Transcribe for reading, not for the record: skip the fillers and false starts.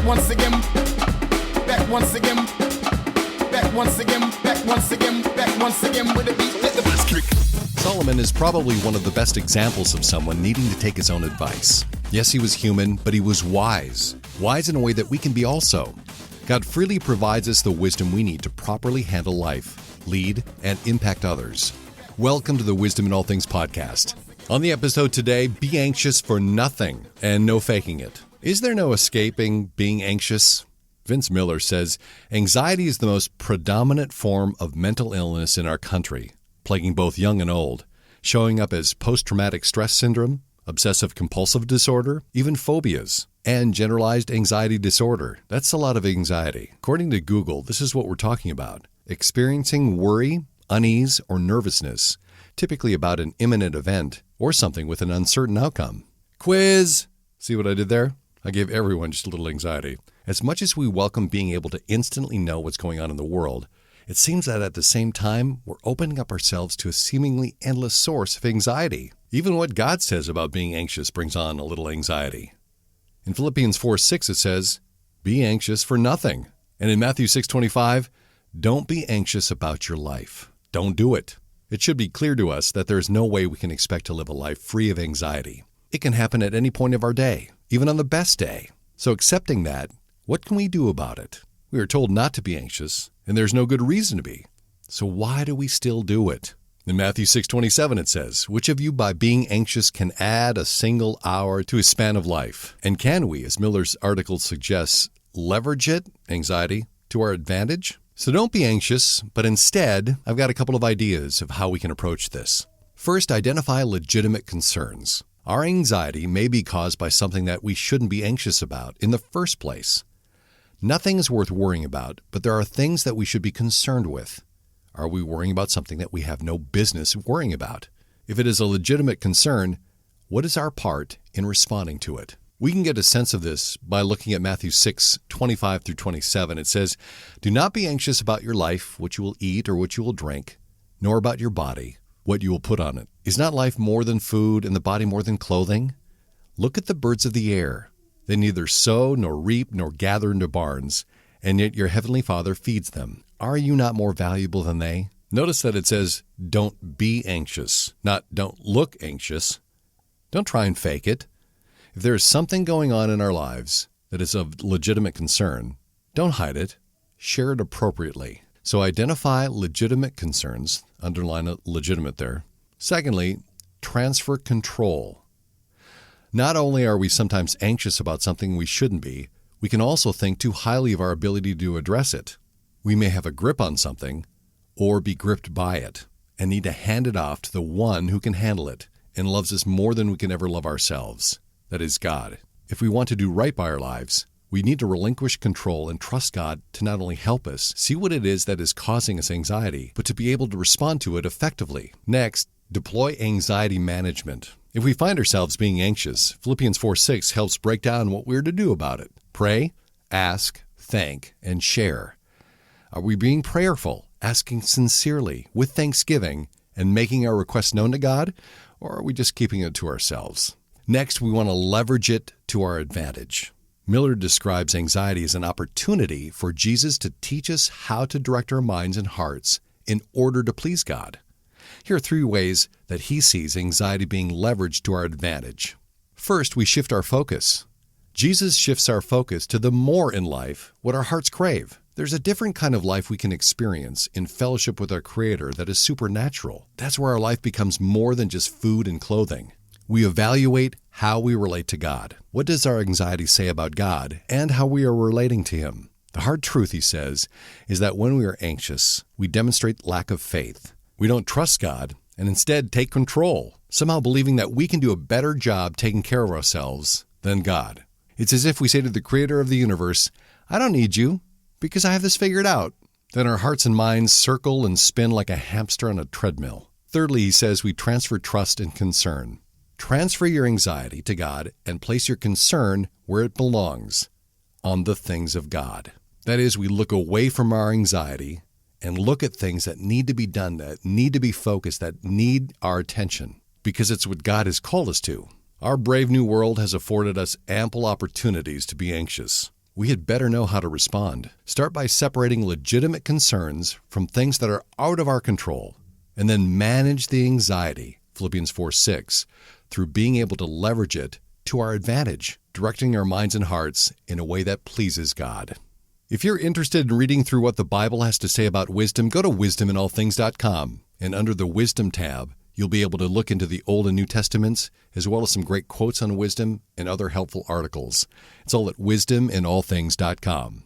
once again, back once again, back once again, back once again, back once again with a beat. Let the bass kick. Solomon is probably one of the best examples of someone needing to take his own advice. Yes, he was human, but he was wise. Wise in a way that we can be also. God freely provides us the wisdom we need to properly handle life, lead, and impact others. Welcome to the Wisdom in All Things podcast. On the episode today, be anxious for nothing and no faking it. Is there no escaping being anxious? Vince Miller says, anxiety is the most predominant form of mental illness in our country, plaguing both young and old, showing up as post-traumatic stress syndrome, obsessive-compulsive disorder, even phobias, and generalized anxiety disorder. That's a lot of anxiety. According to Google, this is what we're talking about. Experiencing worry, unease, or nervousness, typically about an imminent event or something with an uncertain outcome. Quiz! See what I did there? I gave everyone just a little anxiety. As much as we welcome being able to instantly know what's going on in the world, it seems that at the same time, we're opening up ourselves to a seemingly endless source of anxiety. Even what God says about being anxious brings on a little anxiety. In Philippians 4:6 it says, be anxious for nothing. And in Matthew 6:25, don't be anxious about your life. Don't do it. It should be clear to us that there is no way we can expect to live a life free of anxiety. It can happen at any point of our day, even on the best day. So accepting that, what can we do about it? We are told not to be anxious, and there's no good reason to be. So why do we still do it? In Matthew 6:27 it says, which of you by being anxious can add a single hour to his span of life? And can we, as Miller's article suggests, leverage it, anxiety, to our advantage? So don't be anxious, but instead, I've got a couple of ideas of how we can approach this. First, identify legitimate concerns. Our anxiety may be caused by something that we shouldn't be anxious about in the first place. Nothing is worth worrying about, but there are things that we should be concerned with. Are we worrying about something that we have no business worrying about? If it is a legitimate concern, what is our part in responding to it? We can get a sense of this by looking at Matthew 6:25 through 27. It says, do not be anxious about your life, what you will eat or what you will drink, nor about your body, what you will put on it. Is not life more than food and the body more than clothing? Look at the birds of the air. They neither sow nor reap nor gather into barns, and yet your heavenly Father feeds them. Are you not more valuable than they? Notice that it says, don't be anxious, not don't look anxious. Don't try and fake it. If there is something going on in our lives that is of legitimate concern, don't hide it. Share it appropriately. So identify legitimate concerns, underline legitimate there. Secondly, transfer control. Not only are we sometimes anxious about something we shouldn't be, we can also think too highly of our ability to address it. We may have a grip on something or be gripped by it and need to hand it off to the one who can handle it and loves us more than we can ever love ourselves. That is God. If we want to do right by our lives, we need to relinquish control and trust God to not only help us see what it is that is causing us anxiety, but to be able to respond to it effectively. Next, deploy anxiety management. If we find ourselves being anxious, Philippians 4:6 helps break down what we're to do about it. Pray, ask, thank, and share. Are we being prayerful, asking sincerely, with thanksgiving, and making our requests known to God? Or are we just keeping it to ourselves? Next, we want to leverage it to our advantage. Miller describes anxiety as an opportunity for Jesus to teach us how to direct our minds and hearts in order to please God. Here are 3 ways that he sees anxiety being leveraged to our advantage. First, we shift our focus. Jesus shifts our focus to the more in life what our hearts crave. There's a different kind of life we can experience in fellowship with our Creator that is supernatural. That's where our life becomes more than just food and clothing. We evaluate how we relate to God. What does our anxiety say about God and how we are relating to Him? The hard truth, he says, is that when we are anxious, we demonstrate lack of faith. We don't trust God and instead take control, somehow believing that we can do a better job taking care of ourselves than God. It's as if we say to the Creator of the universe, I don't need you because I have this figured out. Then our hearts and minds circle and spin like a hamster on a treadmill. Thirdly, he says we transfer trust and concern. Transfer your anxiety to God and place your concern where it belongs, on the things of God. That is, we look away from our anxiety and look at things that need to be done, that need to be focused, that need our attention, because it's what God has called us to. Our brave new world has afforded us ample opportunities to be anxious. we had better know how to respond. Start by separating legitimate concerns from things that are out of our control, and then manage the anxiety, Philippians 4:6, through being able to leverage it to our advantage, directing our minds and hearts in a way that pleases God. If you're interested in reading through what the Bible has to say about wisdom, go to wisdominallthings.com, and under the Wisdom tab, you'll be able to look into the Old and New Testaments, as well as some great quotes on wisdom and other helpful articles. It's all at wisdominallthings.com.